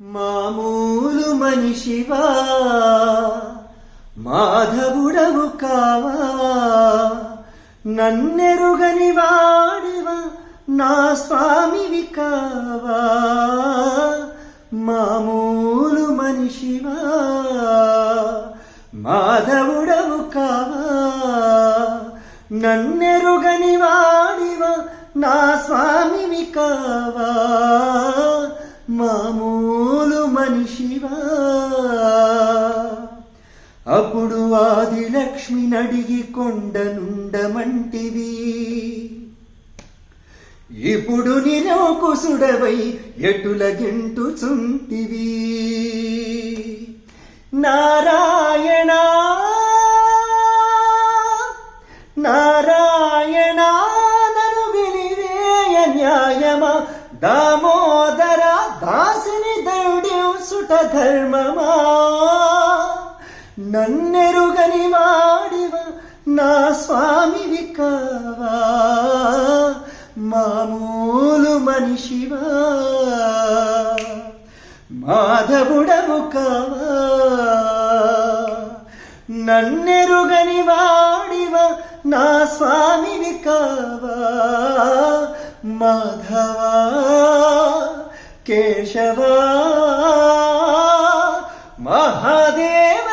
మామూలు మనిషివా మాధవుడవు కావా నన్నెరుగని వాడివా నా స్వామివి కావా మామూలు మనిషివా మాధవుడవు కావా నన్నెరుగని వాడివా నా స్వామివి కావా మామూలు మనిషివా అప్పుడు ఆదిలక్ష్మి నడిగి కొండనుండమంటివి ఇప్పుడు నిలోకుసుడవై ఎటుల గింటుచుంటివి నారాయణ నారాయణ నను వినివేయ న్యాయమా దామోదర దాసిని దౌడ్యంసుట ధర్మమా నన్నెరుగని వాడివా నా స్వామివి కావా మామూలు మనిషివా మాధవుడవు కావా నన్నెరుగని వాడివా నా స్వామివి కావా మాధవా కేశవా మహాదేవ